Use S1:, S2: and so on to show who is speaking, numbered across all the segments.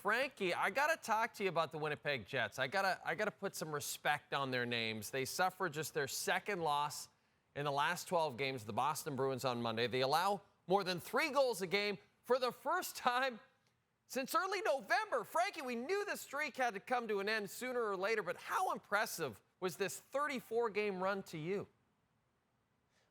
S1: Frankie, I got to talk to you about the Winnipeg Jets. I gotta put some respect on their names. They suffered just their second loss in the last 12 games, the Boston Bruins on Monday. They allow more than 3 goals a game for the first time since early November. Frankie, we knew the streak had to come to an end sooner or later, but how impressive was this 34-game run to you?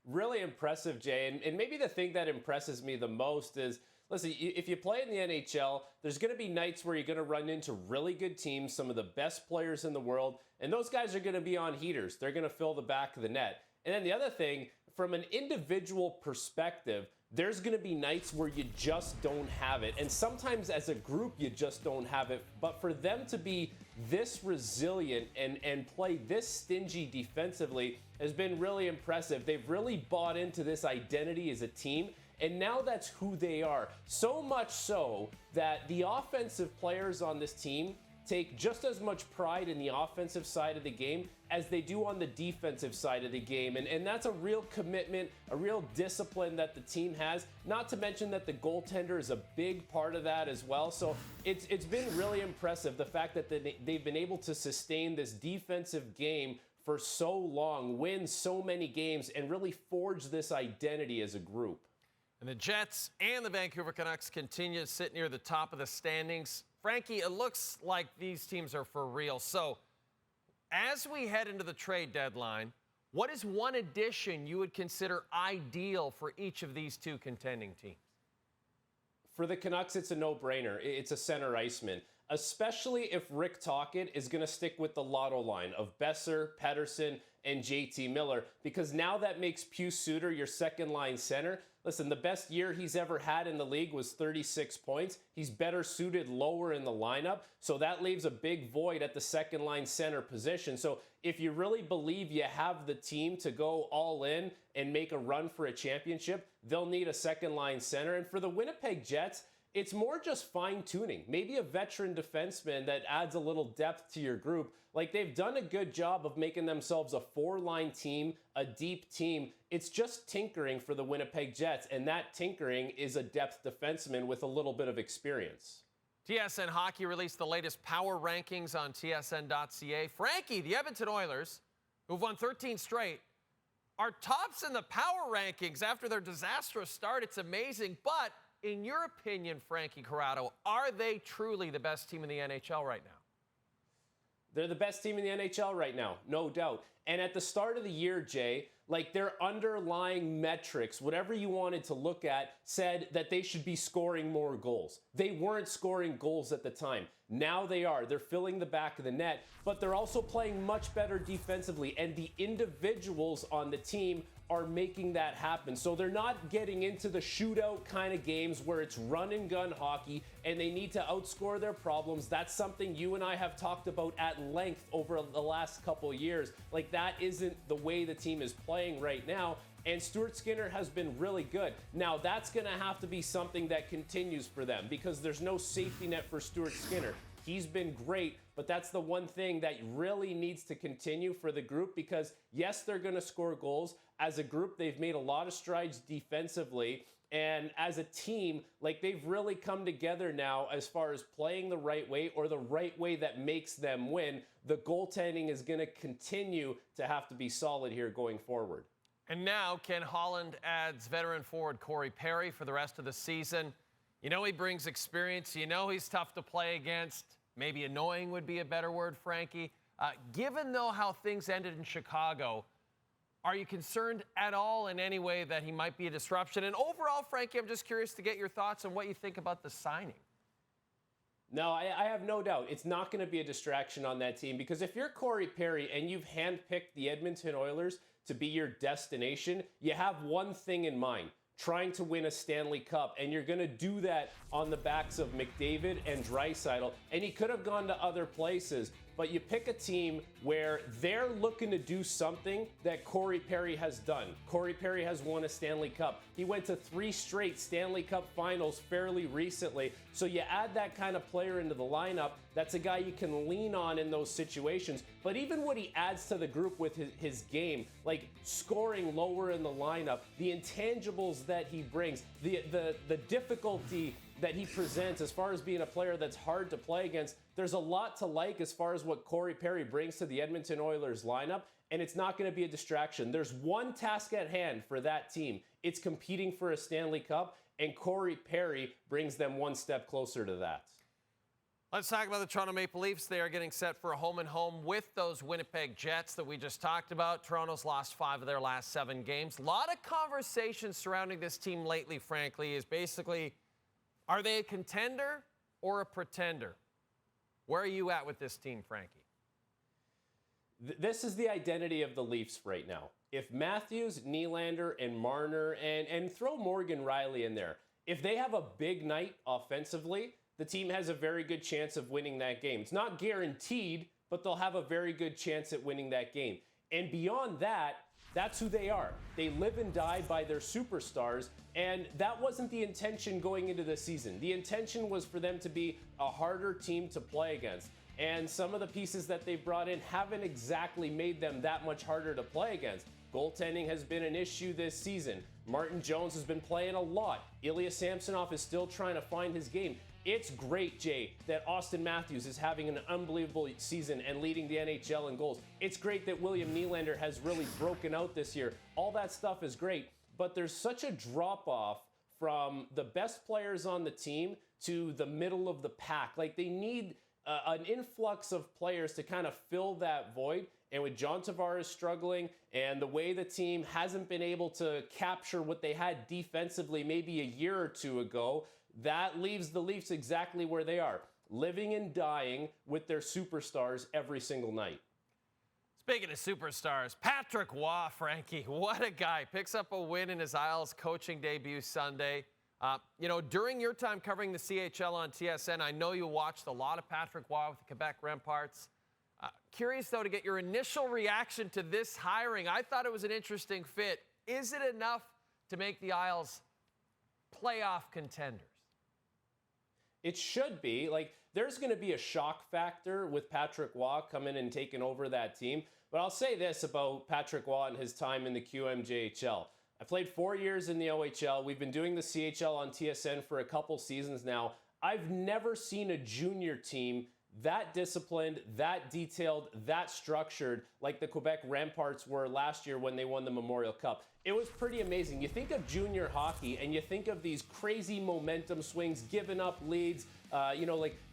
S2: Really impressive, Jay. And maybe the thing that impresses me the most is, listen, if you play in the NHL, there's going to be nights where you're going to run into really good teams, some of the best players in the world, and those guys are going to be on heaters. They're going to fill the back of the net. And then the other thing, from an individual perspective, there's going to be nights where you just don't have it. And sometimes as a group, you just don't have it. But for them to be this resilient and play this stingy defensively has been really impressive. They've really bought into this identity as a team. And now that's who they are. So much so that the offensive players on this team take just as much pride in the offensive side of the game as they do on the defensive side of the game. And that's a real commitment, a real discipline that the team has, not to mention that the goaltender is a big part of that as well. So it's been really impressive, the fact that they've been able to sustain this defensive game for so long, win so many games, and really forge this identity as a group.
S1: And the Jets and the Vancouver Canucks continue to sit near the top of the standings. Frankie, it looks like these teams are for real. So as we head into the trade deadline, what is one addition you would consider ideal for each of these two contending teams?
S2: For the Canucks, it's a no-brainer. It's a center iceman, especially if Rick Tocchet is going to stick with the lotto line of Besser, Pettersson, and JT Miller, because now that makes Pius Suter your second-line center. Listen, the best year he's ever had in the league was 36 points. He's better suited lower in the lineup, so that leaves a big void at the second-line center position. So if you really believe you have the team to go all in and make a run for a championship, they'll need a second-line center. And for the Winnipeg Jets, it's more just fine-tuning. Maybe a veteran defenseman that adds a little depth to your group. Like, they've done a good job of making themselves a 4-line team, a deep team. It's just tinkering for the Winnipeg Jets, and that tinkering is a depth defenseman with a little bit of experience.
S1: TSN Hockey released the latest power rankings on tsn.ca. Frankie, the Edmonton Oilers, who've won 13 straight, are tops in the power rankings after their disastrous start. It's amazing, but in your opinion, Frankie Corrado, are they truly the best team in the NHL right now?
S2: They're the best team in the NHL right now, no doubt. And at the start of the year, Jay, like, their underlying metrics, whatever you wanted to look at, said that they should be scoring more goals. They weren't scoring goals at the time. Now they are. They're filling the back of the net, but they're also playing much better defensively, and the individuals on the team are making that happen. So they're not getting into the shootout kind of games where it's run and gun hockey and they need to outscore their problems. That's something you and I have talked about at length over the last couple of years. Like, that isn't the way the team is playing right now. And Stuart Skinner has been really good. Now, that's going to have to be something that continues for them, because there's no safety net for Stuart Skinner. He's been great, but that's the one thing that really needs to continue for the group, because, yes, they're going to score goals. As a group, they've made a lot of strides defensively. And as a team, like, they've really come together now as far as playing the right way, or the right way that makes them win. The goaltending is going to continue to have to be solid here going forward.
S1: And now Ken Holland adds veteran forward Corey Perry for the rest of the season. You know he brings experience. You know he's tough to play against. Maybe annoying would be a better word, Frankie. Given, though, how things ended in Chicago, are you concerned at all in any way that he might be a disruption? And overall, Frankie, I'm just curious to get your thoughts on what you think about the signing.
S2: No, I have no doubt it's not going to be a distraction on that team, because if you're Corey Perry and you've handpicked the Edmonton Oilers to be your destination, you have one thing in mind: trying to win a Stanley Cup, and you're going to do that on the backs of McDavid and Draisaitl. And he could have gone to other places, but you pick a team where they're looking to do something that Corey Perry has done. Corey Perry has won a Stanley Cup. He went to 3 straight Stanley Cup finals fairly recently. So you add that kind of player into the lineup, that's a guy you can lean on in those situations. But even what he adds to the group with his game, like scoring lower in the lineup, the intangibles that he brings, the difficulty that he presents as far as being a player that's hard to play against, there's a lot to like as far as what Corey Perry brings to the Edmonton Oilers lineup, and it's not going to be a distraction. There's one task at hand for that team. It's competing for a Stanley Cup, and Corey Perry brings them one step closer to that.
S1: Let's talk about the Toronto Maple Leafs. They are getting set for a home-and-home with those Winnipeg Jets that we just talked about. Toronto's lost 5 of their last 7 games. A lot of conversation surrounding this team lately, frankly, is basically, are they a contender or a pretender? Where are you at with this team, Frankie?
S2: This is the identity of the Leafs right now. If Matthews, Nylander, and Marner, and throw Morgan Riley in there, if they have a big night offensively, the team has a very good chance of winning that game. It's not guaranteed, but they'll have a very good chance at winning that game. And beyond that, that's who they are. They live and die by their superstars, and that wasn't the intention going into the season. The intention was for them to be a harder team to play against. And some of the pieces that they've brought in haven't exactly made them that much harder to play against. Goaltending has been an issue this season. Martin Jones has been playing a lot. Ilya Samsonov is still trying to find his game. It's great, Jay, that Austin Matthews is having an unbelievable season and leading the NHL in goals. It's great that William Nylander has really broken out this year. All that stuff is great, but there's such a drop-off from the best players on the team to the middle of the pack. Like, they need an influx of players to kind of fill that void. And with John Tavares struggling and the way the team hasn't been able to capture what they had defensively maybe a year or two ago, that leaves the Leafs exactly where they are, living and dying with their superstars every single night.
S1: Speaking of superstars, Patrickw, Frankie, what a guy. Picks up a win in his Isles coaching debut Sunday. During your time covering the CHL on TSN, I know you watched a lot of Patrickw with the Quebec Remparts. Curious, though, to get your initial reaction to this hiring. I thought it was an interesting fit. Is it enough to make the Isles playoff contenders?
S2: It should be. Like, there's going to be a shock factor with Patrickw coming and taking over that team. But I'll say this about Patrickw and his time in the QMJHL. I played 4 years in the OHL. We've been doing the CHL on TSN for a couple seasons now. I've never seen a junior team that disciplined, that detailed, that structured like the Quebec Remparts were last year when they won the Memorial Cup. It was pretty amazing. You think of junior hockey and you think of these crazy momentum swings, giving up leads.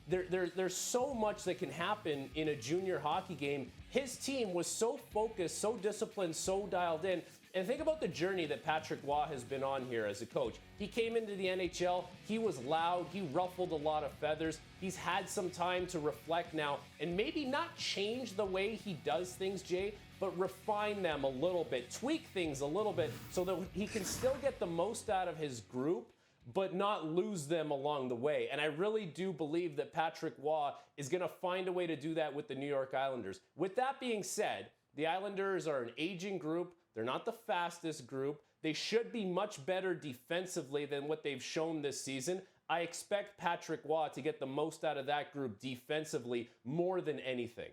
S2: There's so much that can happen in a junior hockey game. His team was so focused, so disciplined, so dialed in. And think about the journey that Patrickw has been on here as a coach. He came into the NHL, he was loud, he ruffled a lot of feathers. He's had some time to reflect now and maybe not change the way he does things, Jay, but refine them a little bit, tweak things a little bit so that he can still get the most out of his group, but not lose them along the way. And I really do believe that Patrickw is going to find a way to do that with the New York Islanders. With that being said, the Islanders are an aging group. They're not the fastest group. They should be much better defensively than what they've shown this season. I expect Patrickw to get the most out of that group defensively more than anything.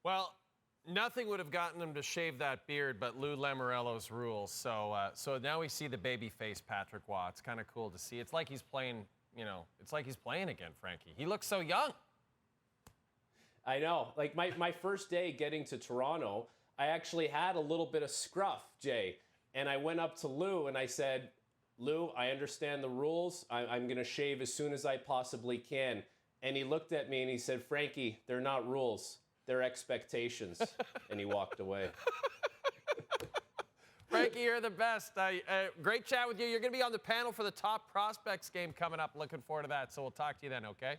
S1: Well, nothing would have gotten him to shave that beard but Lou Lamoriello's rules. So now we see the babyface Patrickw. It's kind of cool to see. It's like he's playing, it's like he's playing again, Frankie. He looks so young.
S2: I know. Like my first day getting to Toronto, I actually had a little bit of scruff, Jay. And I went up to Lou and I said, Lou, I understand the rules. I'm going to shave as soon as I possibly can. And he looked at me and he said, Frankie, they're not rules. They're expectations. And he walked away.
S1: Frankie, you're the best. Great chat with you. You're going to be on the panel for the top prospects game coming up. Looking forward to that. So we'll talk to you then, okay?